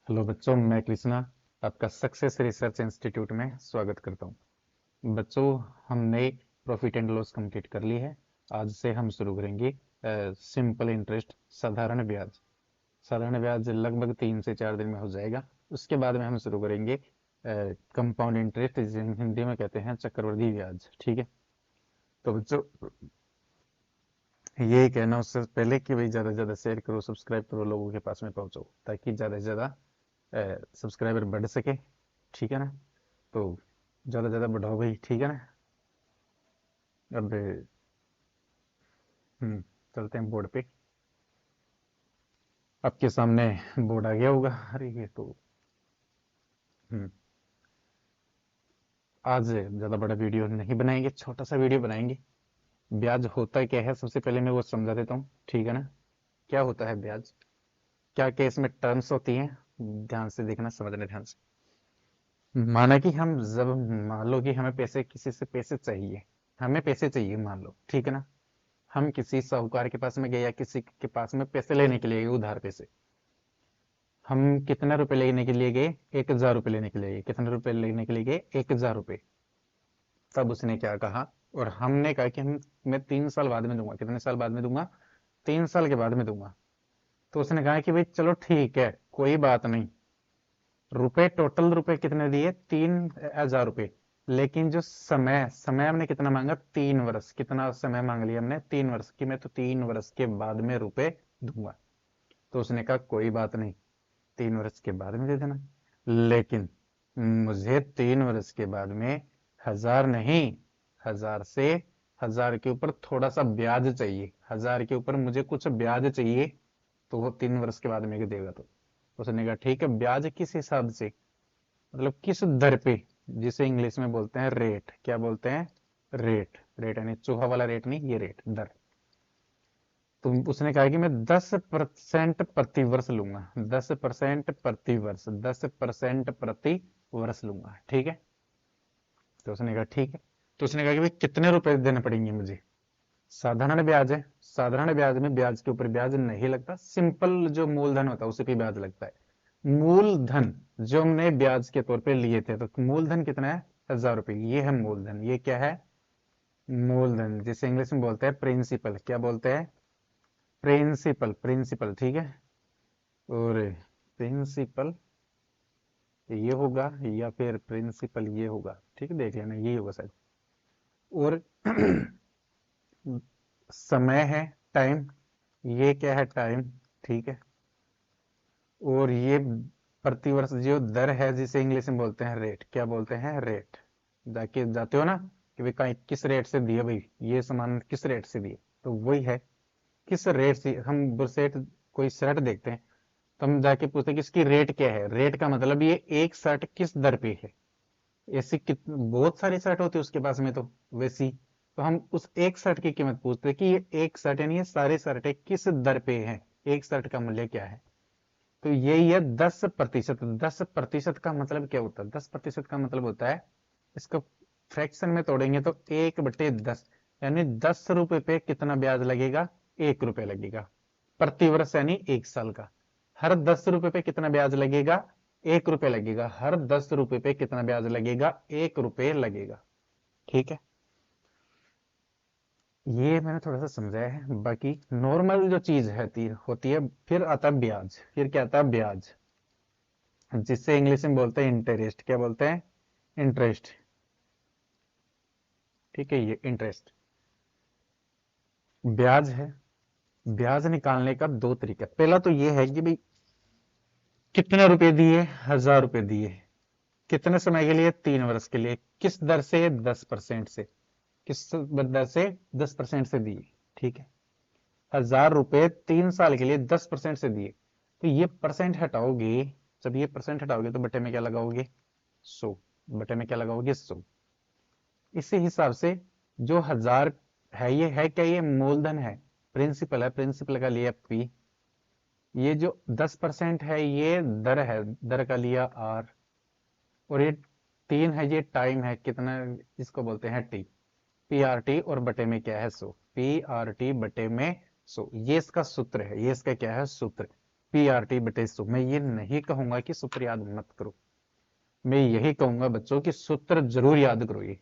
Hello बच्चों, मैं कृष्णा आपका सक्सेस रिसर्च इंस्टीट्यूट में स्वागत करता हूं। बच्चों, हमने प्रॉफिट एंड लॉस कंप्लीट कर ली है। आज से हम शुरू करेंगे सिंपल इंटरेस्ट, साधारण ब्याज। साधारण ब्याज लगभग 3 से 4 दिन में हो जाएगा। उसके बाद में हम शुरू करेंगे कंपाउंड इंटरेस्ट, जिसे हिंदी में कहते हैं चक्रवृद्धि ब्याज। ठीक है। तो बच्चों, ये कहना उससे पहले कि भाई ज़्यादा से ज़्यादा शेयर करो, सब्सक्राइब करो, लोगों के पास में पहुंचो, ताकि ज़्यादा से ज़्यादा सब्सक्राइबर बढ़ सके। ठीक है ना। तो ज़्यादा से ज़्यादा बढ़ाओ भाई। ठीक है ना। अब चलते हैं बोर्ड पे। आपके सामने बोर्ड आ गया होगा। अरे ये तो हम्म आज ज़्यादा बड़ा वीडियो नहीं बनाएंगे, छोटा सा वीडियो बनाएंगे। ब्याज होता क्या है, सबसे पहले मैं वो समझा देता हूँ। ठीक है ना। क्या होता है ब्याज, क्या क्या इसमें टर्म्स होती हैं, ध्यान से देखना, समझना ध्यान से। माना कि हम जब मान लो कि हमें पैसे, किसी से पैसे चाहिए, हमें पैसे चाहिए मान लो। ठीक है ना। हम किसी साहूकार के पास में गए या किसी के पास में पैसे लेने के लिए गए, उधार पैसे। हम कितने रुपए लेने के लिए गए? 1,000 रुपये लेने के लिए गए। कितने रुपए लेने के लिए गए? 1,000 रुपये। तब उसने क्या कहा, और हमने कहा कि मैं 3 साल बाद में दूंगा। कितने साल बाद में दूंगा? 3 साल के बाद में दूंगा। तो उसने कहा कि भाई चलो ठीक है, कोई बात नहीं। रुपए, टोटल रुपए कितने दिए? 3,000 रुपये। लेकिन जो समय समय हमने कितना मांगा? 3 वर्ष। कितना समय मांग लिया हमने? 3 वर्ष की। मैं तो 3 वर्ष के बाद में रुपए दूंगा। तो उसने कहा कोई बात नहीं, 3 वर्ष के बाद में दे देना, लेकिन मुझे 3 वर्ष के बाद में 1,000 नहीं, 1,000 से 1,000 के ऊपर थोड़ा सा ब्याज चाहिए। 1,000 के ऊपर मुझे कुछ ब्याज चाहिए। तो वो 3 वर्ष के बाद में देगा। तो उसने कहा ठीक है, ब्याज किस हिसाब से, मतलब किस दर पे, जिसे इंग्लिश में बोलते हैं रेट। क्या बोलते हैं? रेट। रेट यानी चूहा वाला रेट नहीं, ये रेट, दर। तो उसने कहा कि मैं 10% प्रति वर्ष लूंगा। 10% प्रति वर्ष, 10% प्रति वर्ष लूंगा। ठीक है। तो उसने कहा ठीक है। तो उसने कहा कि भाई कितने रुपए देने पड़ेंगे मुझे? साधारण ब्याज है। साधारण ब्याज में ब्याज के ऊपर ब्याज नहीं लगता, सिंपल जो मूलधन होता है उसी पे ब्याज लगता है। मूलधन जो हमने ब्याज के तौर पे लिए थे, तो मूलधन कितना है? 1,000 रुपये। ये है मूलधन। ये क्या है? मूलधन, जिसे इंग्लिश में बोलते हैं प्रिंसिपल। क्या बोलते हैं? प्रिंसिपल। प्रिंसिपल। ठीक है। और प्रिंसिपल ये होगा, या फिर प्रिंसिपल ये होगा। ठीक है, देख लेना, यही होगा शायद। और समय है, टाइम। ये क्या है? टाइम। ठीक है। और ये प्रतिवर्ष जो दर है, जिसे इंग्लिश में बोलते हैं रेट। क्या बोलते हैं? रेट। जाके जाते हो ना कि भाई कहीं किस रेट से दिए, भाई ये सामान किस रेट से दिए, तो वही है। किस रेट से हम बुरसेट, कोई शर्ट देखते हैं, तो हम जाके पूछते हैं कि इसकी रेट क्या है। रेट का मतलब ये एक शर्ट किस दर पे है। ऐसी बहुत सारी शर्ट होती है उसके पास में, तो वैसी। तो हम उस एक शर्ट की कीमत पूछते हैं कि ये एक शर्ट यानी ये सारे शर्ट किस दर पे है, एक शर्ट का मूल्य क्या है। तो यही है 10%। 10% का मतलब क्या होता है? 10% का मतलब होता है, इसको फ्रैक्शन में तोड़ेंगे तो 1/10, यानी 10 रुपए पे कितना ब्याज लगेगा? 1 रुपए लगेगा प्रति वर्ष, यानी 1 साल का। हर 10 रुपए पे कितना ब्याज लगेगा? 1 रुपए लगेगा। हर 10 रुपए पे कितना ब्याज लगेगा? 1 रुपए लगेगा। ठीक है। ये मैंने थोड़ा सा समझाया है। बाकी नॉर्मल जो चीज होती है, फिर आता है ब्याज। फिर क्या आता है? ब्याज, जिससे इंग्लिश में बोलते हैं इंटरेस्ट। क्या बोलते हैं? इंटरेस्ट। ठीक है, ये इंटरेस्ट ब्याज है। ब्याज निकालने का दो तरीका। पहला तो ये है कि भाई कितने रुपए दिए? 1,000 रुपए दिए। कितने समय के लिए? 3 वर्ष के लिए। किस दर से? 10% से। किस दर से? 10% से दिए। ठीक है। 1,000 रुपए 3 साल के लिए 10% से दिए। तो ये परसेंट हटाओगे, जब ये परसेंट हटाओगे तो बटे में क्या लगाओगे? 100। बटे में क्या लगाओगे? 100। इसी हिसाब से जो 1,000 है, ये है क्या? ये मूलधन है, प्रिंसिपल है। प्रिंसिपल का लिया पी। ये जो 10% है, ये दर है, दर का लिया आर। और ये 3 है, ये टाइम है। कितना? इसको बोलते हैं टी। P R T. और बटे में क्या है? 100। पी आर टी बटे में 100। ये इसका सूत्र है। ये इसका क्या है? सूत्र। PRT/100। मैं ये नहीं कहूंगा कि सूत्र याद मत करो, मैं यही कहूंगा बच्चों की सूत्र जरूर याद करो ये,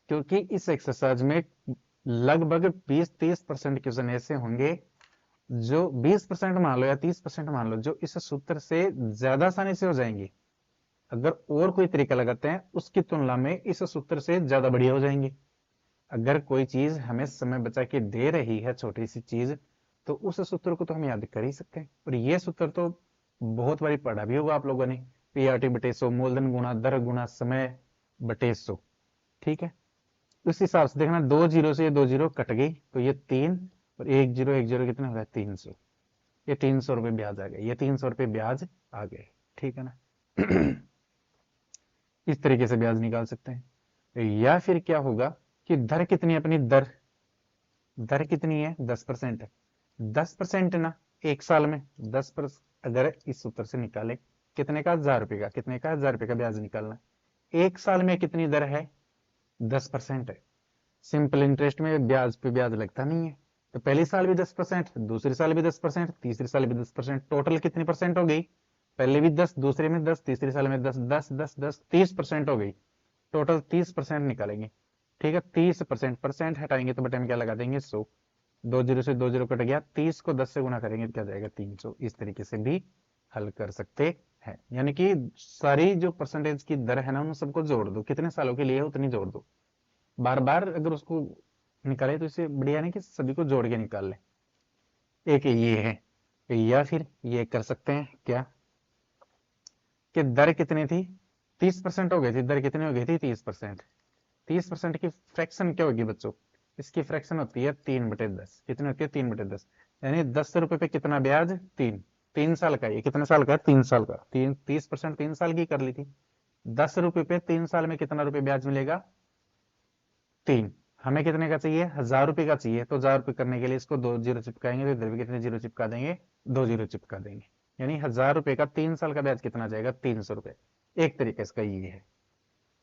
क्योंकि इस एक्सरसाइज में लगभग 20-30% क्वेश्चन ऐसे होंगे जो 20% मान लो या 30% मान लो, जो इस सूत्र से ज्यादा आसानी से हो जाएंगे। अगर और कोई तरीका लगाते हैं उसकी तुलना में इस सूत्र से ज्यादा बढ़िया हो जाएंगे। अगर कोई चीज हमें समय बचा के दे रही है, छोटी सी चीज, तो उस सूत्र को तो हम याद कर ही सकते हैं। और ये सूत्र तो बहुत बारी पढ़ा भी होगा आप लोगों ने, PRT/100, मूलधन गुणा दर गुणा समय बटे 100। ठीक है, उस हिसाब से देखना, 2 जीरो से ये 2 जीरो कट गई तो ये 3, और 1 जीरो कितना हो गया, 300। ये 300 रुपये ब्याज आ गए, ये 300 रुपये ब्याज आ गए। ठीक है ना। इस तरीके से ब्याज निकाल सकते हैं। या फिर क्या होगा कि दर कितनी है अपनी, दर दर कितनी है, 10% है। 10% ना, एक साल में अगर इस सूत्र से निकाले, कितने का, 1000 रुपये का, कितने का, 1000 रुपये का ब्याज निकालना, एक साल में कितनी दर है, 10% है। सिंपल इंटरेस्ट में ब्याज पे ब्याज लगता नहीं है, तो पहली साल भी 10%, दूसरी साल भी 10%, तीसरी साल भी 10%, टोटल कितनी परसेंट हो गई, पहले भी 10, दूसरे में 10, तीसरी साल में 10, 10 10 10 30% हो गई। टोटल 30% निकालेंगे। ठीक है, 30%, परसेंट हटाएंगे तो बटे में क्या लगा देंगे, 100। 2 जीरो से 2 जीरो कट गया, 30 को 10 से गुना करेंगे तो क्या जाएगा, 300। इस तरीके से भी हल कर सकते हैं। यानी कि सारी जो परसेंटेज की दर है ना, उन सबको जोड़ दो, कितने सालों के लिए है उतनी जोड़ दो। बार बार अगर उसको निकाले तो इससे बढ़िया नहीं कि सभी को जोड़ के निकाल ले। एक ये है, या फिर ये कर सकते हैं क्या, कि दर कितनी थी, 30% हो गई थी, दर कितनी हो गई थी, 30%। 30% की फ्रैक्शन क्या होगी बच्चों, इसकी फ्रैक्शन होती है 3/10। कितनी होती है, 3/10। यानी 10 रुपए पे कितना ब्याज, 3। 3 साल का, ये कितने साल का है, 3 साल का। 30% 3 साल की कर ली थी। 10 रुपए पे 3 साल में कितना रुपए ब्याज मिलेगा, 3। हमें कितने का चाहिए, 1000 रुपये का चाहिए, तो 1000 रुपये करने के लिए इसको 2 जीरो चिपकाएंगे तो इधर भी कितने जीरो चिपका देंगे, 2 जीरो चिपका देंगे। यानी 1000 रुपये का 3 साल का ब्याज कितना जाएगा, 300 रुपये। एक तरीके इसका ये है,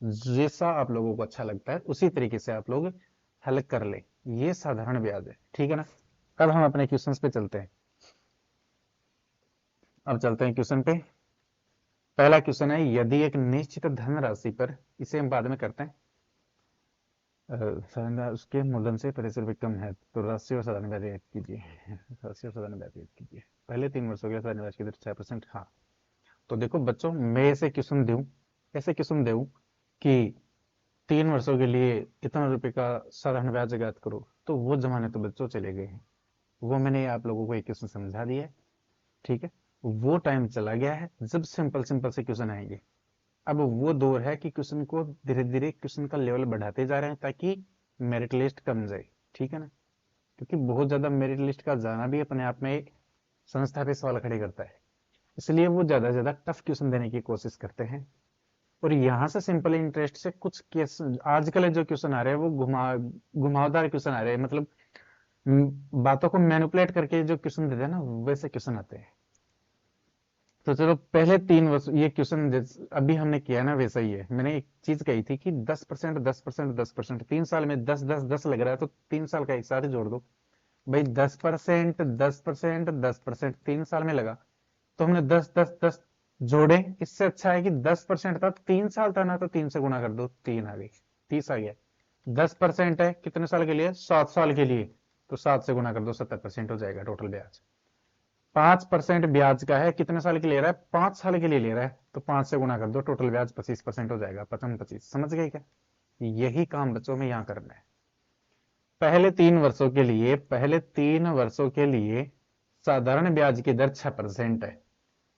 जैसा आप लोगों को अच्छा लगता है उसी तरीके से आप लोग हल कर ले। ये साधारण ब्याज है। ठीक है ना। अब हम अपने क्वेश्चंस पे चलते हैं। अब चलते हैं क्वेश्चन पे। पहला क्वेश्चन है, यदि एक निश्चित धनराशि पर, इसे हम बाद में करते हैं, उसके मूलधन से 50 रुपये कम है तो राशि और साधारण ब्याज याद कीजिए। राशि और साधारण ब्याज याद कीजिए। पहले 3 वर्षों के साधारण ब्याज की दर 6%। हाँ, तो देखो बच्चों, मैं ऐसे क्वेश्चन दूं, ऐसे क्वेश्चन दूं कि 3 वर्षों के लिए इतना रुपए का साधारण ब्याज ज्ञात करो, तो वो जमाने तो बच्चों चले गए हैं। वो मैंने आप लोगों को एक क्वेश्चन समझा दिया है। ठीक है, वो टाइम चला गया है जब सिंपल सिंपल से क्वेश्चन आएंगे। अब वो दौर है कि क्वेश्चन को धीरे धीरे क्वेश्चन का लेवल बढ़ाते जा रहे हैं ताकि मेरिट लिस्ट कम जाए। ठीक है ना, क्योंकि बहुत ज्यादा मेरिट लिस्ट का जाना भी अपने आप में संस्था पे सवाल खड़े करता है, इसलिए वो ज्यादा से ज्यादा टफ क्वेश्चन देने की कोशिश करते हैं। और यहाँ से सिंपल इंटरेस्ट से कुछ केस, आजकल जो क्वेश्चन आ रहे हैं वो घुमावदार क्वेश्चन आ रहे हैं, मतलब बातों को मैनिपुलेट करके जो क्वेश्चन देते हैं ना, वैसे क्वेश्चन आते हैं। तो चलो, पहले 3 वर्ष ये क्वेश्चन अभी हमने किया ना, वैसा ही है। मैंने एक चीज कही थी कि 10%, 10%, 10%, 3 साल में 10 10 10 लग रहा है, तो 3 साल का एक साथ ही जोड़ दो भाई। 10%, 10%, 10%, 3 साल में लगा तो हमने 10 10 10 जोड़े। इससे अच्छा है कि 10% था, 3 साल था ना, तो 3 से गुणा कर दो, 3 आ गई, 30 आ गया। 10% है कितने साल के लिए, 7 साल के लिए, तो 7 से गुणा कर दो, 70% हो जाएगा टोटल ब्याज। 5% ब्याज का है, कितने साल के ले रहा है, 5 साल के लिए ले रहा है, तो 5 से गुणा कर दो, टोटल ब्याज 25% हो जाएगा। 25, समझ गए क्या। यही काम बच्चों में यहां करना है। पहले 3 वर्षों के लिए साधारण ब्याज की दर 6% है।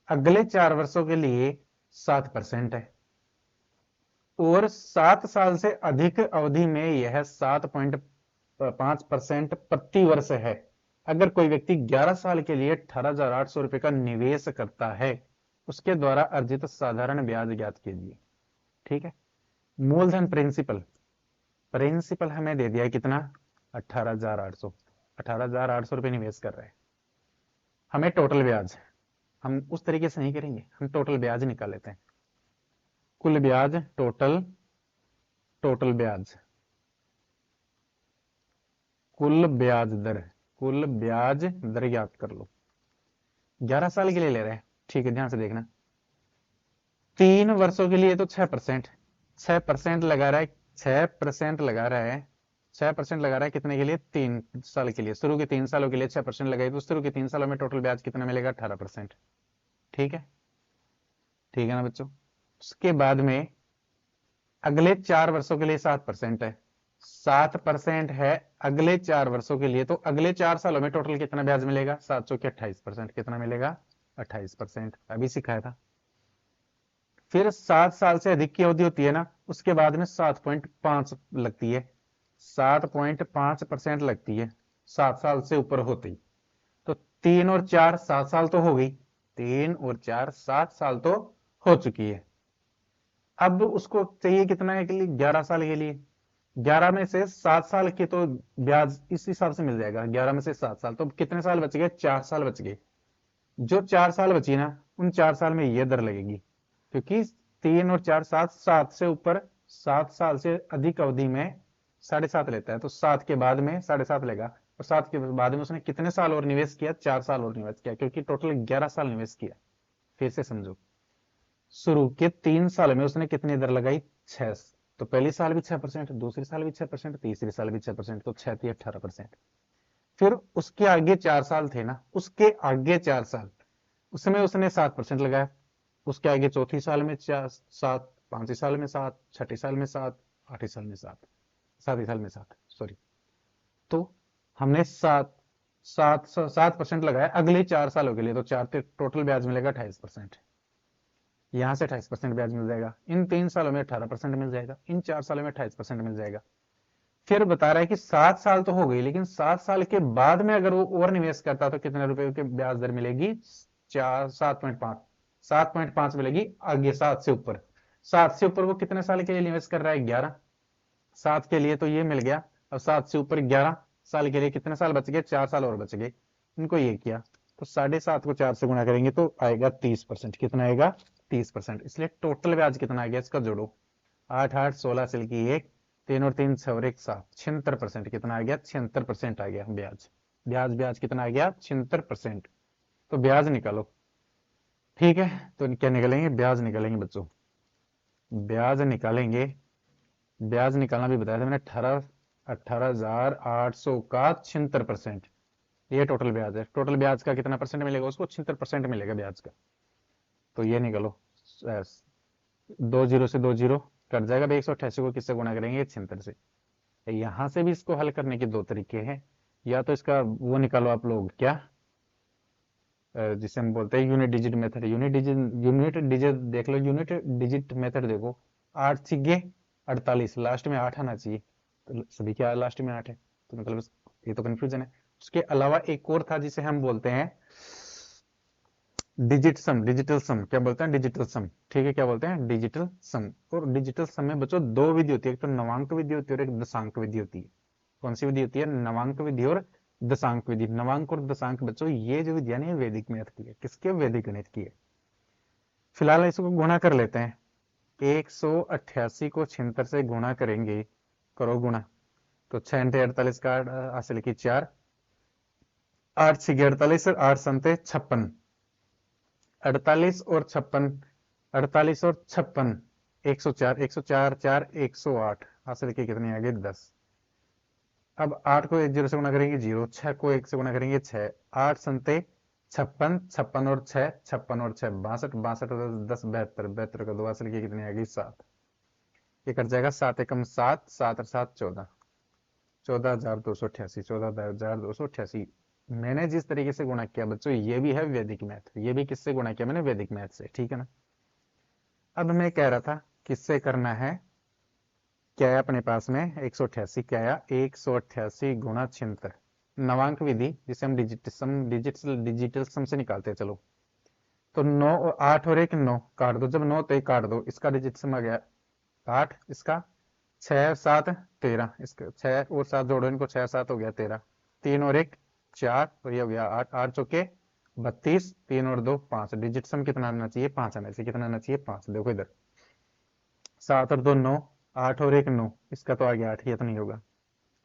अगले 4 वर्षों के लिए 7% है, और 7 साल से अधिक अवधि में यह 7.5% प्रति वर्ष है। अगर कोई व्यक्ति 11 साल के लिए 18,800 रुपए का निवेश करता है, उसके द्वारा अर्जित साधारण ब्याज ज्ञात कीजिए। ठीक है, मूलधन प्रिंसिपल, प्रिंसिपल हमें दे दिया कितना, 18,800। 18,800 रुपये निवेश कर रहे हैं। हमें टोटल ब्याज, हम उस तरीके से नहीं करेंगे, हम टोटल ब्याज निकाल लेते हैं। कुल ब्याज, टोटल, टोटल ब्याज, कुल ब्याज दर, कुल ब्याज दर याद कर लो। 11 साल के लिए ले रहे हैं, ठीक है, ध्यान से देखना। 3 वर्षों के लिए तो 6%, 6% लगा रहा है, 6% लगा रहा है, 6% लगा रहा है कितने के लिए? 3 साल के लिए। शुरू के 3 सालों के लिए 6% लगाई तो शुरू के 3 सालों में टोटल ब्याज कितना मिलेगा? 18%। ठीक है, ठीक है ना बच्चों। उसके बाद में अगले 4 वर्षों के लिए 7% है, 7% है अगले 4 वर्षों के लिए। तो अगले 4 सालों में टोटल कितना ब्याज मिलेगा? 7 चौके 28%। कितना मिलेगा? 28%। अभी सिखाया था। फिर 7 साल से अधिक की अवधि होती है ना, उसके बाद में 7.5 लगती है, 7.5% लगती है 7 साल से ऊपर होती ही। तो 3 और 4 7 साल तो हो गई, 3 और 4 7 साल तो हो चुकी है। अब उसको चाहिए कितना है के लिए? 11 साल के लिए। 11 में से 7 साल के तो ब्याज इस हिसाब से मिल जाएगा, 11 में से 7 साल तो कितने साल बच गए? 4 साल बच गए। जो 4 साल बची ना, उन 4 साल में ये दर लगेगी, क्योंकि 3 और 4 7 7 से ऊपर 7 साल से अधिक अवधि में 7.5 लेता है, तो 7 के बाद में 7.5 लेगा। और 7 के बाद में उसने कितने साल और निवेश किया? 4 साल और निवेश किया, क्योंकि टोटल 11 साल निवेश किया। फिर से समझो, शुरू के 3 साल में उसने कितनी दर लगाई? 6। तो पहली साल भी 6%, दूसरी साल भी 6%, तीसरी साल भी 6%, तो 6 थी 18%। फिर उसके आगे 4 साल थे ना, उसके आगे 4 साल उसमें उसने 7% लगाया। उसके आगे चौथी साल में 7, पांचवी साल में 7, छठी साल में 7, आठवीं साल में 7, सातवीं साल में 7, सॉरी। तो हमने 7% लगाया अगले 4 सालों के लिए, तो चार टोटल ब्याज मिलेगा 28%। यहां से 28% ब्याज मिल जाएगा, इन 3 सालों में 18% मिल जाएगा, इन 4 सालों में 28% मिल जाएगा। फिर बता रहा है कि 7 साल तो हो गई, लेकिन 7 साल के बाद में अगर वो और निवेश करता तो कितने रुपए की ब्याज दर मिलेगी? 7.5, 7.5 मिलेगी आगे 7 से ऊपर। 7 से ऊपर वो कितने साल के लिए निवेश कर रहा है? 11। 7 के लिए तो ये मिल गया। अब 7 से ऊपर 11 साल के लिए कितने साल बच गए? 4 साल और बच गए। इनको ये किया तो 7.5 को 4 से गुणा करेंगे तो आएगा 30%। कितना आएगा? 30%। इसलिए टोटल ब्याज कितना आ गया इसका? जोड़ो, 8 8 16 सिल की 1, 3 और 3 6 और 1 7, 76%। कितना आ गया? 76% आ गया ब्याज। ब्याज ब्याज कितना आ गया? 76%। तो ब्याज निकालो। ठीक है, तो क्या निकालेंगे? ब्याज निकालेंगे बच्चों, ब्याज निकालेंगे। ब्याज निकालना भी बताया था मैंने, 18,800 का 76%। ये टोटल ब्याज है। टोटल ब्याज का कितना परसेंट मिलेगा उसको? 76% मिलेगा ब्याज का। तो ये निकालो, 2 जीरो से 2 जीरो कट जाएगा। 188 को किससे गुणा करेंगे? 76 से। यहां से भी इसको हल करने के दो तरीके हैं। या तो इसका वो निकालो आप लोग, क्या जिसे हम बोलते हैं unit digit method. Unit digit देख लो, यूनिट डिजिट मेथड देखो। 8 छिगे 48, लास्ट में 8 आना चाहिए, तो सभी क्या लास्ट में 8 है, तो मतलब ये तो कंफ्यूजन है। उसके अलावा एक और था जिसे हम बोलते हैं डिजिट सम, डिजिटल सम। क्या बोलते हैं? डिजिटल सम। ठीक है, क्या बोलते हैं? डिजिटल सम। और डिजिटल सम में बच्चों दो विधि होती है, एक तो नवांक विधि होती है और एक दशांक विधि होती है। कौन सी विधि होती है? नवांक विधि और दशांक विधि। नवांक और दशांक बच्चों ये जो विधियां है वैदिक मैथ की है। किसके? वैदिक गणित की है। फिलहाल इसको गुणा कर लेते हैं। 188 को 76 से गुणा करेंगे, करो गुणा। तो 6 × 48 का हासिल की 4, 8 6 48 और 8 संते 56, 48 और 56, 48 और 56, 104, 104 4 108 हासिल की कितनी आ गई? 10। अब 8 को 1 0 से गुणा करेंगे 0, 6 को 1 से गुणा करेंगे 6, 8 संते 56, 56 और 6, 56 और 6 62, 62 और 10 72, 72 का 2 हासिल की कितनी आ गई? 7। ये कट जाएगा, 7 एकम 7, 7 और 7 14, 14,288, 14,288। मैंने जिस तरीके से गुणा किया बच्चों, ये भी है वैदिक मैथ। ये भी किससे गुणा किया मैंने? वैदिक मैथ से। ठीक है ना। अब मैं कह रहा था किससे करना है। क्या है अपने पास में? 188। क्या आया? 188 गुणा 76, नवांक विधि जिसे हम डिजिटल सम से निकालते हैं। चलो, तो 9 और 8 और 1 9 काट दो। जब 9 तो 1 काट दो, इसका डिजिट सम आ गया 8, इसका 6 7 13, इसका 6 और 7 जोड़ो, इनको 6 7 हो गया 13, 3 और 1 4, तो ये हो गया 8, 8 चौके 32, 3 और 2 5। डिजिट सम कितना आना चाहिए? 5 आना चाहिए। कितना आना चाहिए? 5। देखो इधर, 7 और 2 9, 8 और 1 9, इसका तो आ गया 8, ये तो नहीं होगा।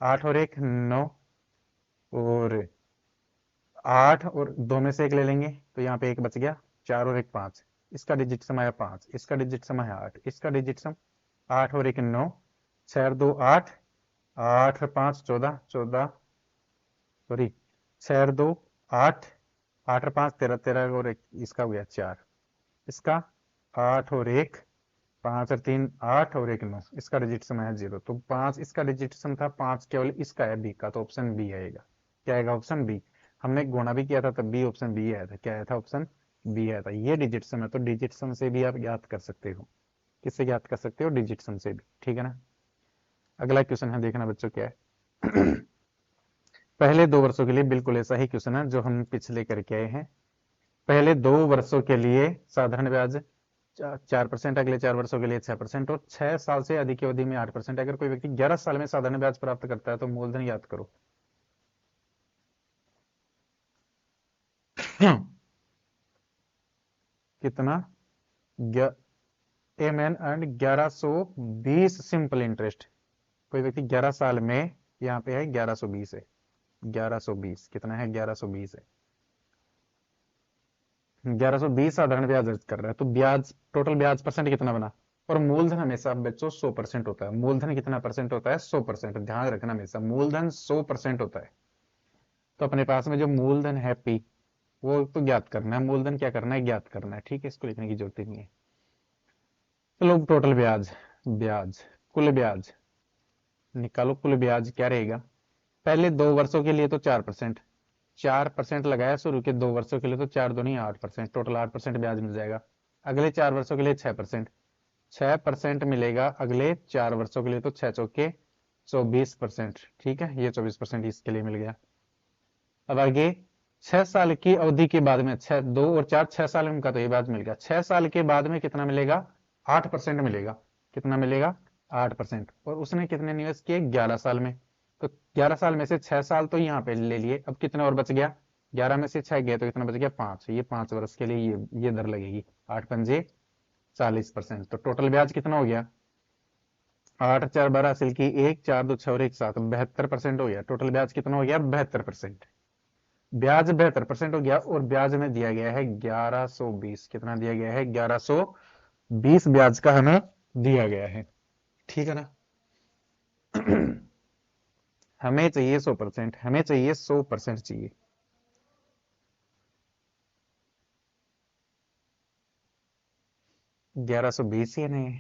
8 और 1 9 और 8 और 2 में से एक ले लेंगे तो यहाँ पे एक बच गया, 4 और एक 5, इसका डिजिट सम आया 5, इसका डिजिट सम है 8, इसका डिजिट सम 8 और एक 9, 6 और 2 8, 8 और 5 14, 14 सॉरी 6 और 2 8, 8 और 5 13, 13 और एक इसका हो गया 4, इसका 8 और एक 5 और 3 8 और एक 9, इसका डिजिट सम है 0, तो 5 इसका डिजिट सम था 5 केवल इसका है बी का, तो ऑप्शन बी आएगा। क्या आएगा? Option b. हमने गुणा भी किया था तब भी ऑप्शन बी आया था। क्या आया था? ऑप्शन बी आया था। ये डिजिट सम है तो डिजिट सम से भी आप ज्ञात कर सकते हो। किससे ज्ञात कर सकते हो? डिजिट सम से भी। ठीक है ना। अगला क्वेश्चन है, देखना बच्चों क्या है। पहले 2 वर्षों के लिए बिल्कुल ऐसा ही क्वेश्चन है जो हम पिछले करके आए हैं। पहले 2 वर्षों के लिए साधारण ब्याज 4%, अगले 4 वर्षों के लिए 6% और 6 साल से अधिक की अवधि में 8%। अगर कोई व्यक्ति 11 साल में साधारण ब्याज प्राप्त करता है तो मूलधन याद करो। कितना? A man earn 1120 simple interest. कोई व्यक्ति 11 साल में, यहाँ पे है 1120 है, 1120 कितना है? 1120 है। 1120 साधारण ब्याज अर्ज कर रहा है तो ब्याज, टोटल ब्याज परसेंट कितना बना? और मूलधन हमेशा बच्चों 100% होता है। मूलधन कितना परसेंट होता है? 100%। ध्यान रखना, हमेशा मूलधन 100% होता है। तो अपने पास में जो मूलधन है पी, वो तो ज्ञात करना है। मूलधन क्या करना है? ज्ञात करना है। ठीक है, इसको लिखने की जरूरत ही नहीं है। चलो टोटल ब्याज, ब्याज कुल ब्याज निकालो। कुल ब्याज क्या रहेगा? पहले 2 वर्षों के लिए तो 4%, 4% लगाया शुरू के 2 वर्षों के लिए, तो 4 दूनी 8%, टोटल 8% ब्याज मिल जाएगा। अगले 4 वर्षों के लिए 6%, 6% मिलेगा अगले 4 वर्षों के लिए, तो 6 चौके 24%। ठीक है, ये 24% इसके लिए मिल गया। अब आगे 6 साल की अवधि के बाद में, 2 और 4 6 साल में, का तो ये ब्याज मिल गया। 6 साल के बाद में कितना मिलेगा? 8% मिलेगा। कितना मिलेगा? 8%। और उसने कितने निवेश किए? 11 साल में। तो 11 साल में से 6 साल तो यहाँ पे ले लिए, अब कितना और बच गया? 11 में से 6 गए तो कितना बच गया? 5। ये 5 वर्ष के लिए ये दर लगेगी। 8 पंजे 40%। तो टोटल ब्याज कितना हो गया? 8 4 12 हासिल की, 1 4 2 6 और 1 7, 72% हो गया। टोटल ब्याज कितना हो गया? 72%। ब्याज 72% हो गया और ब्याज में दिया गया है 1120। कितना दिया गया है? 1120 ब्याज का हमें दिया गया है। ठीक है ना। हमें चाहिए 100%, हमें चाहिए 100% चाहिए। ग्यारह सौ बीस ही नहीं?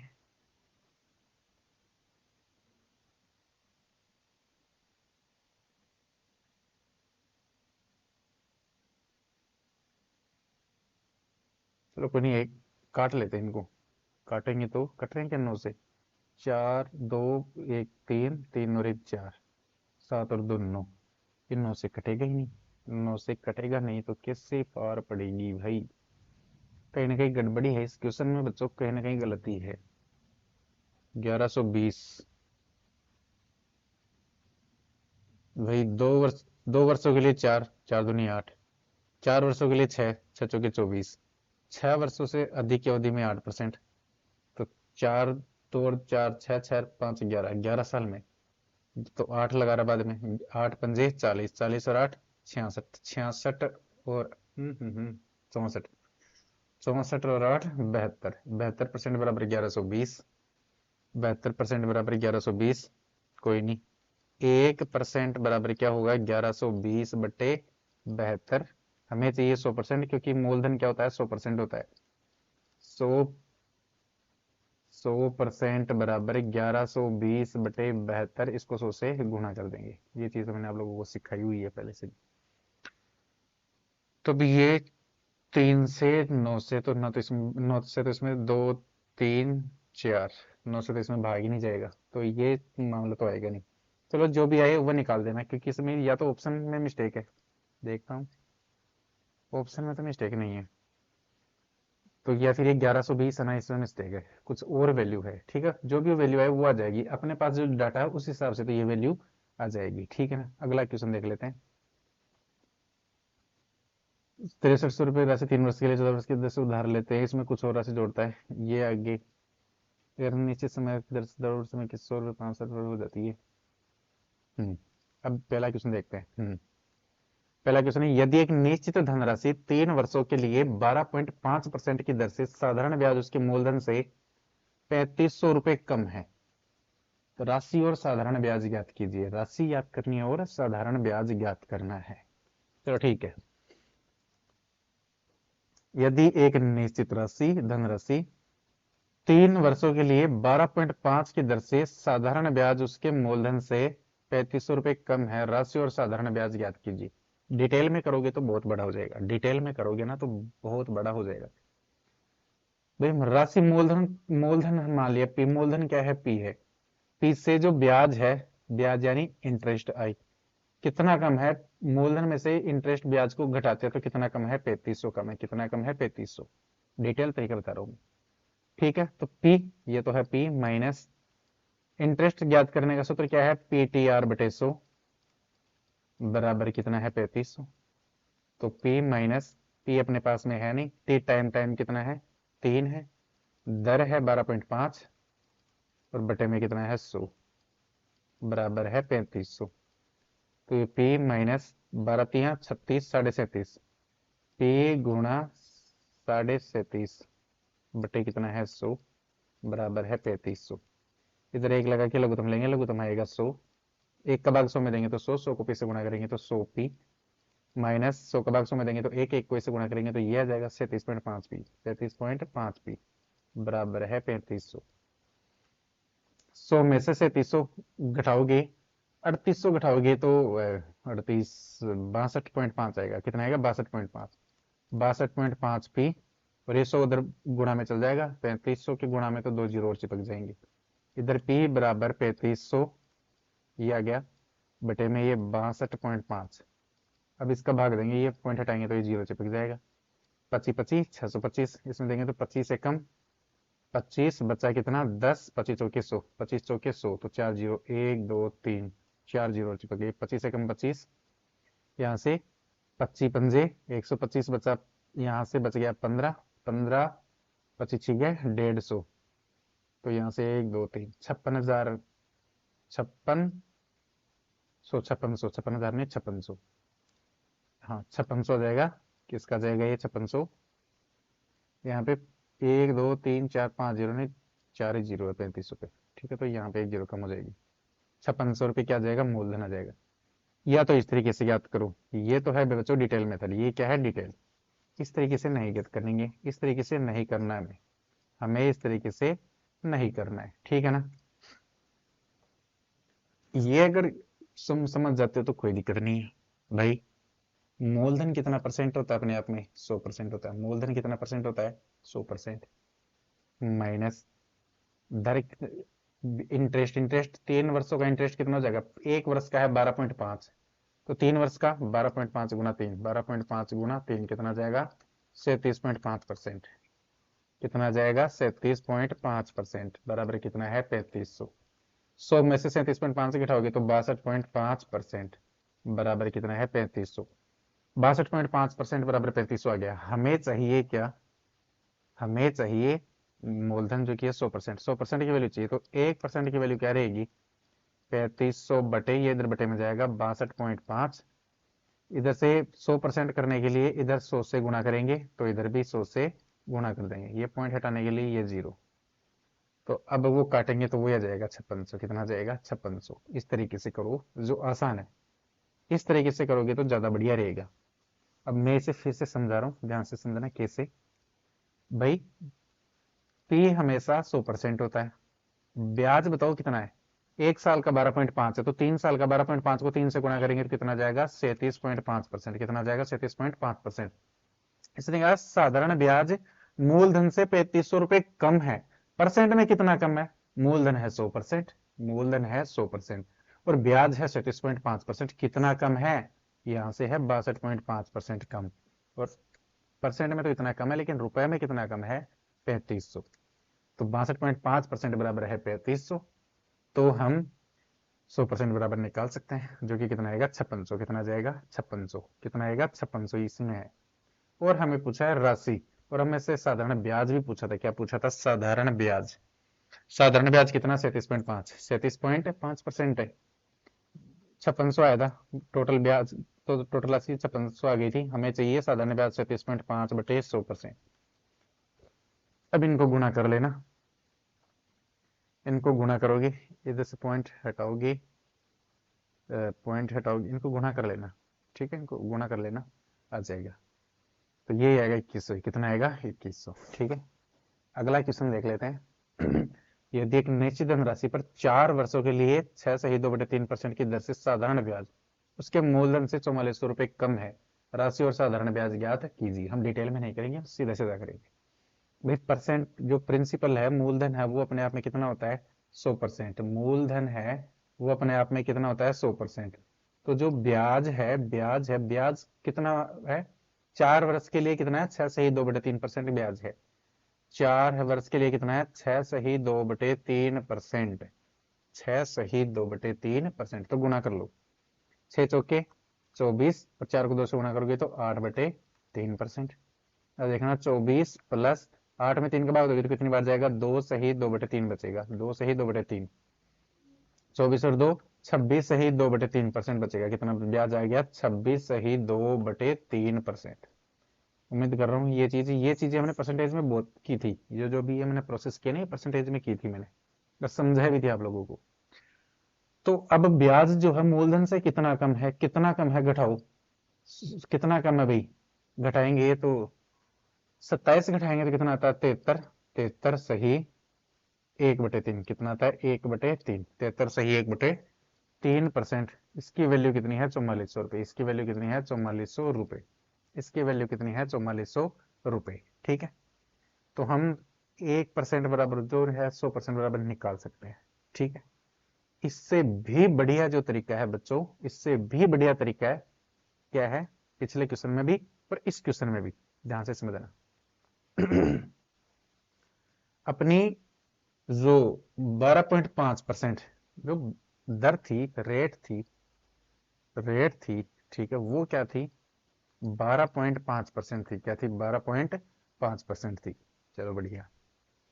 चलो कोई नहीं, एक काट लेते हैं इनको। काटेंगे तो कट रहे हैं क्या? 9 से 4 2 1 3, 3 और 1 4, 7 और 2 9। ये 9 से कटेगा ही नहीं। 9 से कटेगा नहीं तो किससे पार पड़ेगी भाई? कहीं ना कहीं गड़बड़ी है इस क्वेश्चन में बच्चों, कहीं ना कहीं गलती है। 1120 भाई, 2 वर्ष, 2 वर्षों के लिए 4, 4 दूनी 8, 4 वर्षों के लिए 6, 6 चौके 24, 6 वर्षों से अधिक की अवधि में 8%। तो 4 2 और 4 6 6 5 11, 11 साल में तो 8 लगा रहा बाद में। 8 पंजे 40, 40 और 8 66, 66 और 64, 64 और 8 72, 72% बराबर 1120, 72% बराबर 1120। कोई नहीं, 1% बराबर क्या होगा? 1120/72। हमें चाहिए 100%, क्योंकि मूलधन क्या होता है? 100% होता है। 100% बराबर 1120/72, इसको 100 से गुणा कर देंगे। ये चीज मैंने आप लोगों को सिखाई हुई है पहले से। तो भी ये 3 से 9 से तो ना, तो इसमें 9 से तो इसमें 2 3 4, 9 से तो इसमें भाग ही नहीं जाएगा, तो ये मामला तो आएगा नहीं। चलो जो भी आए वो निकाल देना, क्योंकि इसमें या तो ऑप्शन में मिस्टेक है। देखता हूँ, ऑप्शन में तो मिस्टेक नहीं है, तो या फिर ये 1120 है ना, इसमें मिस्टेक है, कुछ और वैल्यू है। ठीक है, जो भी वैल्यू है वो आ जाएगी अपने पास, जो डाटा है उस हिसाब से तो ये वैल्यू आ जाएगी। ठीक है ना। अगला क्वेश्चन देख लेते हैं। 6300 रुपये राशि 3 वर्ष के लिए 14 वर्ष की दर से उधार लेते हैं, इसमें कुछ और राशि जोड़ता है। ये आगे अगर निश्चित समय की दर से दर समय की 100 रुपये 500 रुपये हो जाती है। अब पहला क्वेश्चन देखते हैं। पहला क्वेश्चन है, यदि एक निश्चित धनराशि 3 वर्षों के लिए 12.5% की दर से साधारण ब्याज उसके मूलधन से 3500 रुपए कम है, तो राशि और साधारण ब्याज ज्ञात कीजिए। राशि याद करनी है और साधारण ब्याज ज्ञात करना है। चलो ठीक है। यदि एक निश्चित राशि धनराशि 3 वर्षों के लिए 12.5 की दर से साधारण ब्याज उसके मूलधन से 3500 रुपए कम है, राशि और साधारण ब्याज ज्ञात कीजिए। डिटेल में करोगे तो बहुत बड़ा हो जाएगा, डिटेल में करोगे ना तो बहुत बड़ा हो जाएगा। भाई राशि मूलधन, मूलधन मान लिया पी, मूलधन क्या है, पी है। पी से जो ब्याज है, ब्याज यानी इंटरेस्ट आई, कितना कम है, मूलधन में से इंटरेस्ट ब्याज को घटाते हैं तो कितना कम है, 3500 कम है। कितना कम है, 3500। डिटेल तरीका बता रहा हूँ। ठीक है, तो P, ये तो है P माइनस इंटरेस्ट ज्ञात करने का सूत्र क्या है, PTR बटे 100 बराबर कितना है, 3500। तो P माइनस P अपने पास में है नहीं, T टाइम टाइम कितना है, 3 है, दर है 12.5 और बटे में कितना है, 100 बराबर है 3500। तो ये P माइनस 12×3=36, 37.5, P गुणा 37.5 बटे कितना है, 100 बराबर है 3500। इधर एक लगा के लघुत्तम लेंगे, लघुत्तम आएगा 100, एक का भाग 100 में देंगे तो 100, 100 को पी से गुणा करेंगे तो 100 पी, माइनस 100 का भाग 100 में देंगे तो एक, एक को इससे गुणा करेंगे तो ये आ जाएगा 37.5 पी, 37.5 पी बराबर है 3500। 100 में से 3700 घटाओगे, 3800 घटाओगे तो 62.5 आएगा। कितना आएगा, 62.5, 62.5 पी, और ये 100 उधर गुणा में चल जाएगा, 3500 के गुणा में तो 2 जीरो और चिपक जाएंगे। इधर P बराबर 3500 ये आ गया, बटे में ये 62.5। अब इसका भाग देंगे, ये पॉइंट हटाएंगे तो ये जीरो चिपक जाएगा। 25 25 625, इसमें देंगे तो 25 से कम 25 बचा कितना, 10, 25 चौके 100, 25 चौके 100, तो 4 जीरो, 1 2 3 4 जीरो चिपक गए। 25 से कम 25, यहाँ से 25 पंजे 125 बचा, यहाँ से बच गया 15, 15 25 छिक गए 150, तो यहाँ से 1 2 3 56,000, 56,000 नहीं 5600, हाँ 5600 आ जाएगा। किसका जाएगा ये 5600, यहाँ पे 1 2 3 4 5 जीरो नहीं, 4 ही जीरो है 3500 पे। ठीक है, तो यहाँ पे एक जीरो कम हो जाएगी, 5600 रुपये क्या जाएगा, मूलधन आ जाएगा। या तो इस तरीके से याद करो, ये तो है बच्चों डिटेल मेथड, ये क्या है, डिटेल। इस तरीके से नहीं याद करेंगे, इस तरीके से नहीं करना है, हमें इस तरीके से नहीं करना है, ठीक है ना। ये अगर समझ जाते हो तो कोई दिक्कत नहीं है। भाई मूलधन कितना परसेंट होता है, अपने आप में 100% होता है। मूलधन कितना परसेंट होता है, 100%, माइनस दर इंटरेस्ट, इंटरेस्ट 3 वर्षों का इंटरेस्ट कितना हो जाएगा, एक वर्ष का है 12.5, तो 3 वर्ष का 12.5 गुना 3, 12.5 गुना 3 कितना जाएगा, 37.5%। कितना जाएगा, 37.5% बराबर कितना है, 3500। 100 में से 37.5 से घटाओगे तो 62.5% बराबर कितना है, 3500। 62.5% बराबर 3500 आ गया। हमें चाहिए क्या, हमें चाहिए मूलधन जो कि है 100%, 100% की वैल्यू चाहिए, तो 1% की वैल्यू क्या रहेगी, 3500 बटे, ये इधर बटे में जाएगा 62.5, इधर से 100% करने के लिए इधर 100 से गुणा करेंगे तो इधर भी 100 से गुणा कर देंगे, ये पॉइंट हटाने के लिए ये जीरो, तो अब वो काटेंगे तो वो आ जाएगा 5600। कितना जाएगा, 5600। इस तरीके से करो जो आसान है, इस तरीके से करोगे तो ज्यादा बढ़िया रहेगा। अब मैं इसे फिर से समझा रहा हूँ, ध्यान से समझना कैसे। भाई P हमेशा 100% होता है, ब्याज बताओ कितना है, एक साल का 12.5 है, तो 3 साल का 12.5 को 3 से गुणा करेंगे तो कितना जाएगा, 37.5%। कितना जाएगा, 37.5%। इसने कहा साधारण ब्याज मूलधन से 3500 रुपए कम है, परसेंट में कितना कम है, मूलधन है 100%, मूलधन है 100% और ब्याज है 37.5%। कितना कम है, यहां से है 62.5% कम, और परसेंट में तो इतना कम है, लेकिन रुपए में कितना कम है, 3500। तो 62.5% बराबर है 3500, तो हम 100% बराबर निकाल सकते हैं, जो कि कितना आएगा, 5600। कितना जाएगा, 5600। कितना आएगा, 5600 इसमें है। और हमें पूछा है राशि, और हमें से साधारण ब्याज भी पूछा था। क्या पूछा था, साधारण ब्याज। साधारण ब्याज कितना, 37.5, 37.5% है, 5600 आया था टोटल ब्याज। तो टोटल राशि 5600 आ गई थी, हमें चाहिए साधारण ब्याज 37.5/100%। अब इनको गुणा कर लेना, इनको गुणा करोगे, इधर से पॉइंट हटाओगे, इनको गुणा कर लेना, ठीक है, इनको गुणा कर लेना, आ जाएगा। तो ये आएगा 2100, कितना आएगा 2100, ठीक है। अगला क्वेश्चन देख लेते हैं। यदि एक निश्चित धनराशि पर 4 वर्षों के लिए 6 से 2/3% की दर से साधारण ब्याज उसके मूलधन से 4400 रुपये कम है, राशि और साधारण ब्याज ज्ञात कीजिए। हम डिटेल में नहीं करेंगे, सीधा सीधा करेंगे भाई। परसेंट जो प्रिंसिपल है, मूलधन है, वो अपने आप में कितना होता है 100%। मूलधन है वो अपने आप में कितना होता है 100%। तो जो ब्याज कितना है 4 वर्ष के लिए, कितना है 6 से 2/3% ब्याज है। 4 वर्ष के लिए कितना है 6 से 2/3%। 6 से 2/3%, तो गुणा कर लो, 6 चौके 24 और 4 को 2 से गुणा करोगे तो 8/3%। अब देखना 24 प्लस 8 में 3 का भाग दोगे तो कितनी बार जाएगा, 2 सही 2/3 बचेगा, 2 सही 2/3, 24 और 2 26 सही 2/3% बचेगा। कितना ब्याज आ गया 26 सही 2/3%। उम्मीद कर रहा हूँ ये चीजें हमने परसेंटेज में बहुत की थी, जो जो भी ये मैंने प्रोसेस किया ना परसेंटेज में की थी मैंने, बस समझाया भी थी आप लोगों को। तो अब ब्याज जो है मूलधन से कितना कम है, कितना कम है घटाओ, कितना कम है भाई, घटाएंगे तो 27 घटाएंगे तो कितना आता है 73, 73 सही 1/3, कितना आता है 1/3, 73 सही 1/3%। इसकी वैल्यू कितनी है 4400 रुपये, इसकी वैल्यू कितनी है 4400 रुपये, इसकी वैल्यू कितनी है 4400 रुपये, ठीक है। तो हम 1% बराबर जो है 100% बराबर निकाल सकते हैं, ठीक है। इससे भी बढ़िया जो तरीका है बच्चों, इससे भी बढ़िया तरीका है, क्या है, पिछले क्वेश्चन में भी और इस क्वेश्चन में भी ध्यान से समझना। अपनी जो 12.5% जो दर थी, रेट थी, ठीक है, वो क्या थी 12.5% थी, क्या थी 12.5% थी। चलो बढ़िया,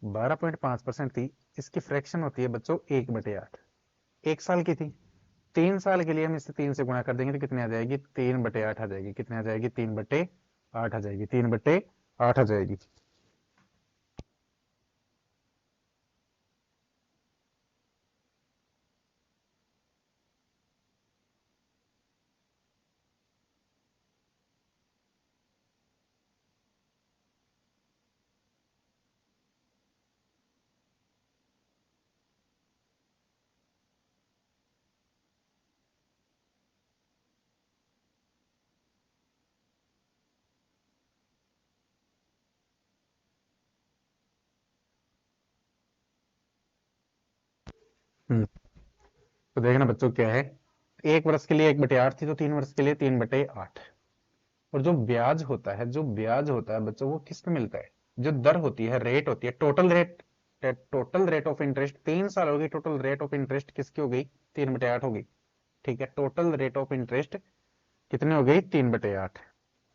12.5% थी। इसकी फ्रैक्शन होती है बच्चों 1/8, 1 साल की थी। 3 साल के लिए हम इसे 3 से गुणा कर देंगे तो कितने आ जाएगी 3/8 आ जाएगी, कितने आ जाएगी 3/8 आ जाएगी, 3/8 आ जाएगी। हम्म, तो देखना बच्चों क्या है, 1 वर्ष के लिए 1/8 थी, तो 3 वर्ष के लिए 3/8। और जो ब्याज होता है बच्चों, वो किस पे मिलता है, जो दर होती है, रेट होती है, टोटल रेट ऑफ इंटरेस्ट 3 साल होगी, टोटल रेट ऑफ इंटरेस्ट किसकी हो गई 3/8 होगी, ठीक है। टोटल रेट ऑफ इंटरेस्ट कितने हो गई 3/8।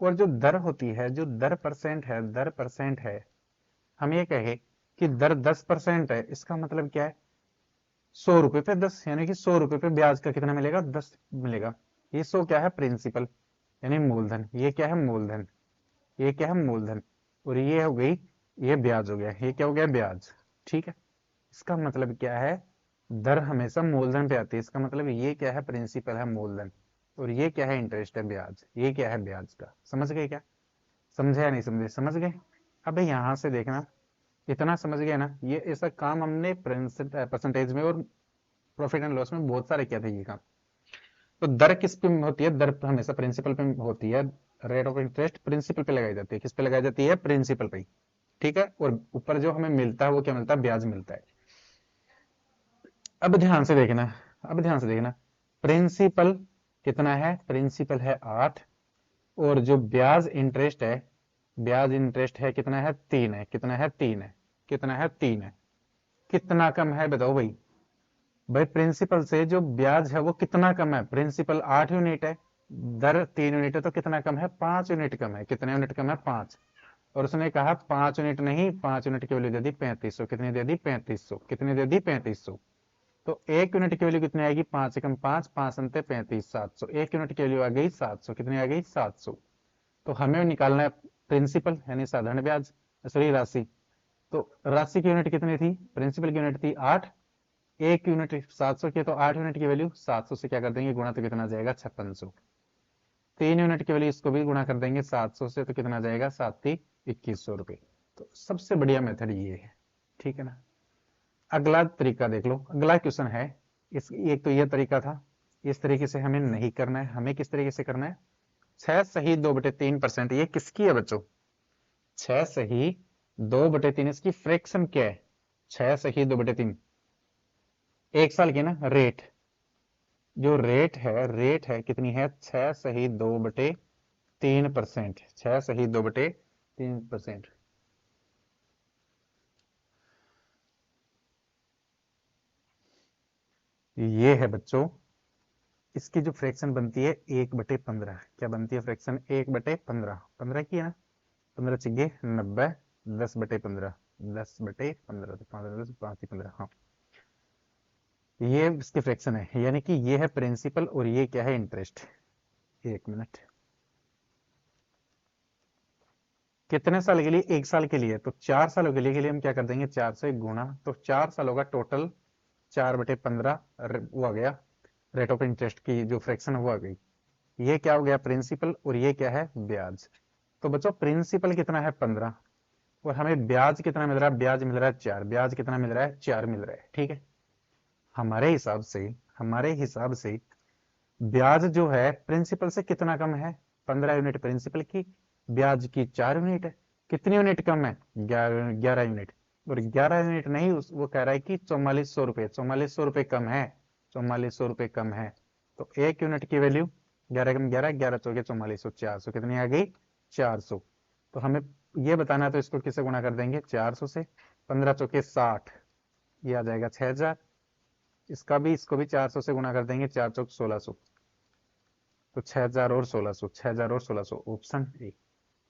और जो दर होती है, जो दर परसेंट है, हम ये कहे कि दर 10% है, इसका मतलब क्या है 100 रुपए पे 10, यानी कि 100 रुपए पे ब्याज का कितना मिलेगा 10 मिलेगा। ये 100 क्या है प्रिंसिपल यानी मूलधन, ये क्या है मूलधन, ये क्या है मूलधन, और ये हो गई, ये ब्याज हो गया, ये क्या हो गया ब्याज, ठीक है। इसका मतलब क्या है, दर हमेशा मूलधन पे आती है, इसका मतलब ये क्या है प्रिंसिपल है मूलधन, और ये क्या है इंटरेस्ट है ब्याज, ये क्या है ब्याज का, समझ गए क्या, समझे या नहीं समझे, समझ गए। अब यहां से देखना, इतना समझ गए ना, ये ऐसा काम हमने परसेंटेज में और प्रॉफिट एंड लॉस में बहुत सारे किया था ये काम। तो दर किस पे होती है, दर हमेशा प्रिंसिपल पे होती है, रेट ऑफ इंटरेस्ट प्रिंसिपल पे लगाई जाती है, किस पे लगाई जाती है प्रिंसिपल पे, ठीक है। और ऊपर जो हमें मिलता है वो क्या मिलता है, ब्याज मिलता है। अब ध्यान से देखना, अब ध्यान से देखना, प्रिंसिपल कितना है, प्रिंसिपल है 8, और जो ब्याज इंटरेस्ट है कितना है 3 है, कितना है 3 है, कितना है 3 है, कितना कम है बताओ भाई। भाई प्रिंसिपल से जो ब्याज है वो कितना कम है, प्रिंसिपल 8 यूनिट है, दर 3 यूनिट है, तो कितना कम है 5 यूनिट कम है, कितने यूनिट कम है 5। और उसने कहा 5 यूनिट नहीं, 5 यूनिट की वैल्यू दे दी 3500, कितनी दे दी 3500, कितनी दे दी 3500। तो 1 यूनिट की वैल्यू कितनी आएगी? 5 एकम 5, 5 अंते 35, 700। 1 यूनिट की वैल्यू आ गई 700। कितनी आ गई? 700। तो हमें निकालना है प्रिंसिपल यानी साधारण ब्याज, सॉरी राशि। तो राशि की यूनिट कितनी थी? प्रिंसिपल की यूनिट थी 8। 1 यूनिट 700 की, तो 8 यूनिट की वैल्यू 700 से क्या कर देंगे? गुणा, तो कितना आ जाएगा? 5600। 3 यूनिट की वैल्यू इसको भी गुणा कर देंगे 700 से, तो कितना आ जाएगा? 7×3 2100 रुपये। तो सबसे बढ़िया मेथड ये है, ठीक है ना। अगला तरीका देख लो, अगला क्वेश्चन है। इस एक तो यह तरीका था, इस तरीके से हमें नहीं करना है। हमें किस तरीके से करना है? 6 सही 2/3%। ये किसकी है बच्चों? 6 सही 2/3। इसकी फ्रैक्शन क्या है? 6 सही 2/3 एक साल की ना रेट। जो रेट है कितनी है? 6 सही 2/3%। 6 सही 2/3%। ये है बच्चों, इसकी जो फ्रैक्शन बनती है 1/15। क्या बनती है फ्रैक्शन? 1/15। 15 की है ना, 15 चिगे 90, 10/15। 10/15 तो 5 5 15। हाँ, ये इसकी फ्रैक्शन है, यानी कि ये है प्रिंसिपल और ये क्या है? इंटरेस्ट। 1 मिनट। कितने साल के लिए? 1 साल के लिए। तो 4 सालों के लिए हम क्या कर देंगे? 4 से गुणा, तो 4 सालों का टोटल 4/15 वो आ गया। रेट ऑफ इंटरेस्ट की जो फ्रैक्शन है वो आ गई। ये क्या हो गया? प्रिंसिपल। और ये क्या है? ब्याज। तो बच्चों प्रिंसिपल कितना है? 15। और हमें ब्याज कितना मिल रहा है? ब्याज मिल रहा है 4। ब्याज कितना मिल रहा है? 4 मिल रहा है, ठीक है। हमारे हिसाब से हमारे हिसाब से ब्याज जो है प्रिंसिपल से कितना कम है? 15 यूनिट प्रिंसिपल की, ब्याज की 4 यूनिट है। कितनी यूनिट कम है? 11 यूनिट। और 11 यूनिट नहीं, वो कह रहा है कि 4400 रुपये, 4400 रुपये कम है। 4400 रुपये कम है। तो 1 यूनिट की वैल्यू 11 कम 11, 11 चौके 4400, 400। कितनी आ गई? 400। तो हमें ये बताना है, तो इसको किससे गुणा कर देंगे? 400 से। 15 चौके 60, ये आ जाएगा 6000। इसको भी 400 से गुणा कर देंगे, 4 चौक 1600। तो 6000 और 1600, 6000 और 1600, ऑप्शन ए।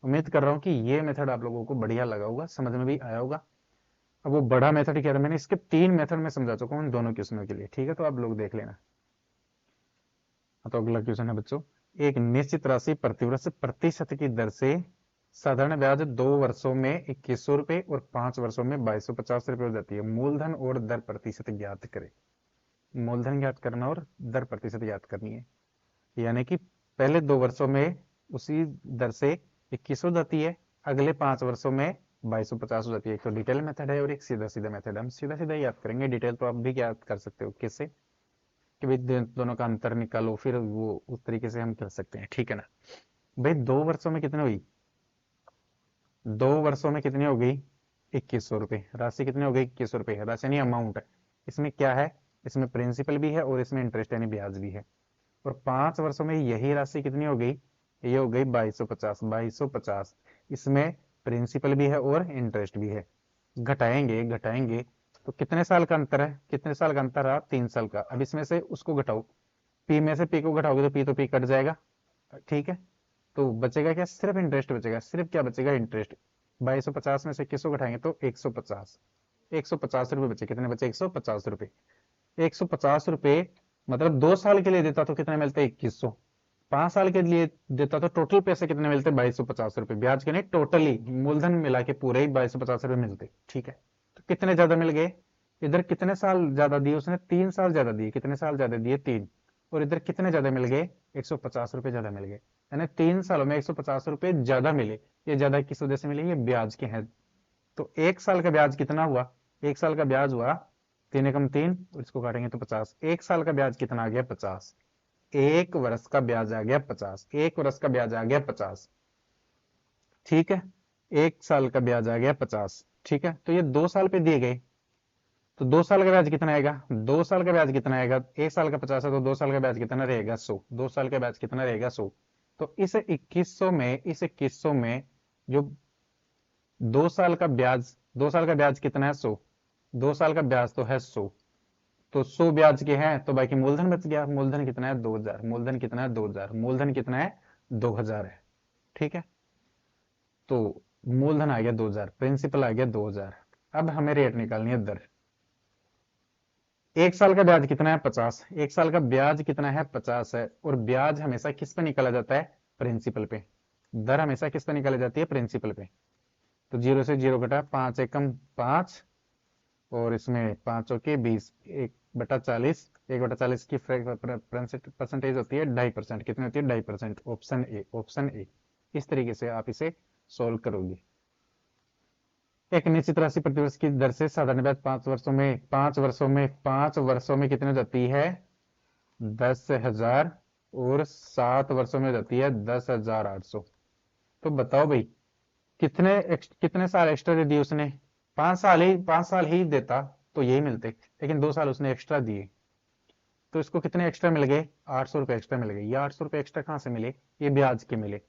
उम्मीद कर रहा हूं कि ये मेथड आप लोगों को बढ़िया लगा होगा, समझ में भी आया होगा। अब वो बड़ा मेथड ही कह रहा, मैंने इसके 3 मेथड में समझा चुका हूं दोनों क्वेश्चनों के लिए, ठीक है। तो आप लोग देख लेना। तो अगला क्वेश्चन है बच्चों, एक निश्चित राशि प्रतिवर्ष प्रतिशत की दर से साधारण ब्याज 2 वर्षों में 2100 रुपये और 5 वर्षों में 2250 रुपये हो जाती है। मूलधन और दर प्रतिशत ज्ञात करें। मूलधन ज्ञात करना और दर प्रतिशत ज्ञात करनी है। यानी कि पहले 2 वर्षों में उसी दर से 21 हो जाती है, अगले 5 वर्षों में 2250 हो जाती है। एक तो डिटेल मेथड है और एक सीधा सीधा मेथड है। हम सीधा सीधा याद करेंगे, डिटेल तो आप भी याद कर सकते हो। किससे? कि भाई दोनों का अंतर निकालो, फिर वो उस तरीके से हम कर सकते हैं, ठीक है ना। भाई 2 वर्षों में कितनी हुई? 2 वर्षों में कितनी हो गई? 2100 रुपये। राशि कितनी हो गई? 2100 रुपये। राशि नहीं, अमाउंट है। इसमें क्या है? इसमें प्रिंसिपल भी है और इसमें इंटरेस्ट यानी ब्याज भी है। और 5 वर्षों में यही राशि कितनी हो गई? ये हो गई 2250। 2250, इसमें प्रिंसिपल भी है और इंटरेस्ट भी है। घटाएंगे घटाएंगे तो कितने साल का अंतर है? कितने साल का अंतर रहा? 3 साल का। अब इसमें से उसको घटाओ, पी में से पी को घटाओगे तो पी कट जाएगा, ठीक है। तो बचेगा क्या? सिर्फ इंटरेस्ट बचेगा। सिर्फ क्या बचेगा? इंटरेस्ट। 2250 में से 2100 घटाएंगे तो 150। 150 रुपये बचे। कितने बचे? 150 रुपये। 150 रुपये मतलब 2 साल के लिए देता तो कितने मिलते? 2100। 5 साल के लिए देता तो टोटल पैसे कितने मिलते? 2250 रुपये। ब्याज के नहीं, टोटली मूलधन मिला के पूरे ही 2250 रुपये मिलते, ठीक है। तो कितने ज्यादा मिल गए? इधर कितने साल ज्यादा दिए उसने? 3 साल ज्यादा दिए। कितने साल ज्यादा दिए? 3। और इधर कितने ज्यादा मिल गए? 150 रुपये ज्यादा मिल गए। यानी 3 सालों में 150 रुपये ज्यादा मिले। ये ज्यादा किस वजह से मिले? ये ब्याज के हैं। तो 1 साल का ब्याज कितना हुआ? 1 साल का ब्याज हुआ 3 एकम 3, और इसको काटेंगे तो 50। 1 साल का ब्याज कितना आ गया? 50। 1 वर्ष का ब्याज आ गया 50। 1 वर्ष का ब्याज आ गया 50, ठीक है। 1 साल का ब्याज आ गया 50, ठीक है। तो ये 2 साल पे दिए गए, तो 2 साल का ब्याज कितना आएगा? 2 साल का ब्याज कितना आएगा? 1 साल का 50 है तो 2 साल का ब्याज कितना रहेगा? 100। 2 साल का ब्याज कितना रहेगा? 100। तो इस 2100 में जो 2 साल का ब्याज, 2 साल का ब्याज कितना है? 100। 2 साल का ब्याज तो है 100। तो 100 ब्याज के हैं तो बाकी मूलधन बच गया। मूलधन कितना है? 2000। मूलधन कितना है? 2000। मूलधन कितना है? 2000 है, ठीक है। तो मूलधन आ गया 2000, प्रिंसिपल आ गया 2000। अब हमें रेट निकालनी है दर। एक साल का ब्याज कितना है 50, एक साल का ब्याज कितना है 50 है, और ब्याज हमेशा किस पे निकाला जाता है, प्रिंसिपल पे। दर हमेशा किस पे निकाली जाती है, प्रिंसिपल पे। तो 0 से 0 घटा, 5 एकम 5, और इसमें 5 के 20, 1/40, 1/40 की परसेंटेज होती है 2.5%, कितनी होती है 2.5%, ऑप्शन ए, ऑप्शन ए। इस तरीके से आप इसे सोल्व करोगे। एक निश्चित राशि प्रतिवर्ष की दर से साधारण ब्याज 5 वर्षों में कितने हो जाती है, 10,000, और 7 वर्षों में हो जाती है 10,800। तो बताओ भाई, कितने साल एक्स्ट्रा दे दिए उसने, 5 साल ही देता तो यही मिलते, लेकिन 2 साल उसने एक्स्ट्रा दिए। तो इसको कितने एक्स्ट्रा मिल गए, 800 रुपये एक्स्ट्रा मिल गए। ये 800 रुपये एक्स्ट्रा कहाँ से मिले, ये ब्याज के मिले।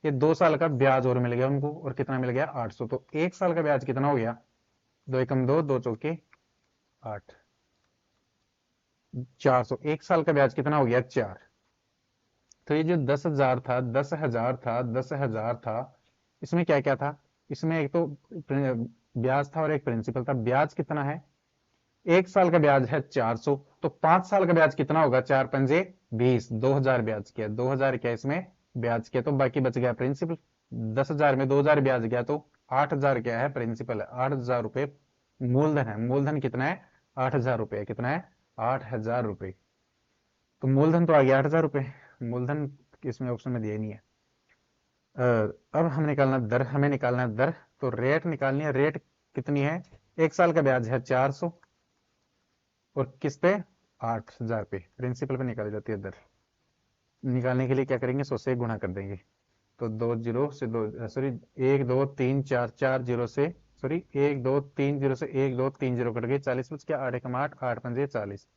ये 2 साल का ब्याज और मिल गया उनको, और कितना मिल गया 800। तो एक साल का ब्याज कितना हो गया, 2 एकम 2, 2 चौके 8, 400। एक साल का ब्याज कितना हो गया 4। तो ये जो 10,000 था, 10,000 था, 10,000 था, इसमें क्या क्या था, इसमें एक तो ब्याज था और एक प्रिंसिपल था। ब्याज कितना है, एक साल का ब्याज है 400, तो 5 साल का ब्याज कितना होगा, 4 पंजे 20, 2,000 ब्याज किया, 2,000 क्या इसमें ब्याज किया, तो बाकी बच गया प्रिंसिपल। 10,000 में 2,000 ब्याज गया, तो 8,000 क्या है, प्रिंसिपल है। 8,000 रुपये मूलधन है। मूलधन कितना है, 8,000 रुपये। कितना है, 8,000 रुपये। तो मूलधन तो आ गया 8,000 रुपये। मूलधन इसमें ऑप्शन में दिया ही नहीं है। अब हम निकालना दर, हमें निकालना दर। तो रेट निकालनी है। रेट कितनी है, एक साल का ब्याज है 400, और किस पे, 8,000 पे, प्रिंसिपल पे निकाली जाती है दर। निकालने के लिए क्या करेंगे, 100 से गुणा कर देंगे। तो 2 जीरो से 2, सॉरी 1 2 3 4, 4 जीरो से, सॉरी 1 2 3 जीरो से 1 2 3 जीरो कट गई, 40 बच गया, 8 एकम 8, 8 पंजे 40।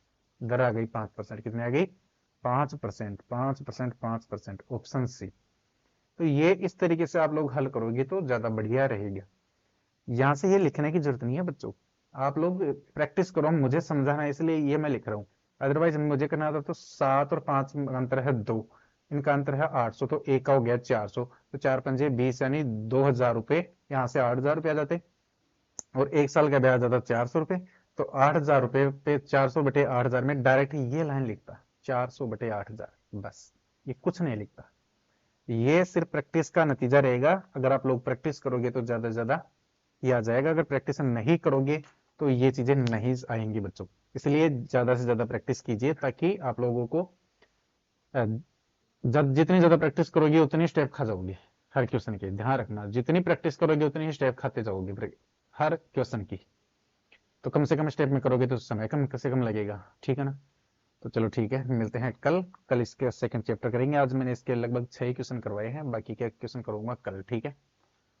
दर आ गई 5%। कितनी आ गई, 5%, 5%, 5%, ऑप्शन सी। तो ये इस तरीके से आप लोग हल करोगे तो ज्यादा बढ़िया रहेगा। यहाँ से ये लिखने की जरूरत नहीं है बच्चों, आप लोग प्रैक्टिस करो। मुझे समझाना है इसलिए ये मैं लिख रहा हूँ, अदरवाइज मुझे करना था। तो 7 और 5 का अंतर है 2, इनका अंतर है 800, तो एक का हो गया 400, तो 4 पंजे 20, यानी 2,000 रुपये। यहाँ से 8,000 रुपये आ जाते, और एक साल का ब्याज आता 400 रुपये। तो 8,000 रुपये पे 400 बटे 8,000 में डायरेक्ट ये लाइन लिखता, 400 बटे 8,000, बस। ये कुछ नहीं लिखता। ये सिर्फ प्रैक्टिस का नतीजा रहेगा। अगर आप लोग प्रैक्टिस करोगे तो ज्यादा से ज्यादा ये आ जाएगा। अगर प्रैक्टिस नहीं करोगे तो ये चीजें नहीं आएंगी बच्चों। इसलिए ज्यादा से ज्यादा प्रैक्टिस कीजिए, ताकि आप लोगों को जितनी ज्यादा प्रैक्टिस करोगे उतनी स्टेप खा जाओगे हर क्वेश्चन के। ध्यान रखना, जितनी प्रैक्टिस करोगे उतनी ही स्टेप खाते जाओगे हर क्वेश्चन की। तो कम से कम स्टेप में करोगे तो समय कम से कम लगेगा, ठीक है ना। तो चलो ठीक है, मिलते हैं कल। कल इसके सेकंड चैप्टर करेंगे। आज मैंने इसके लगभग 6 क्वेश्चन करवाए हैं, बाकी के क्वेश्चन करूंगा कल, ठीक है।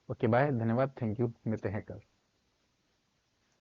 ओके बाय, धन्यवाद, थैंक यू, मिलते हैं कल।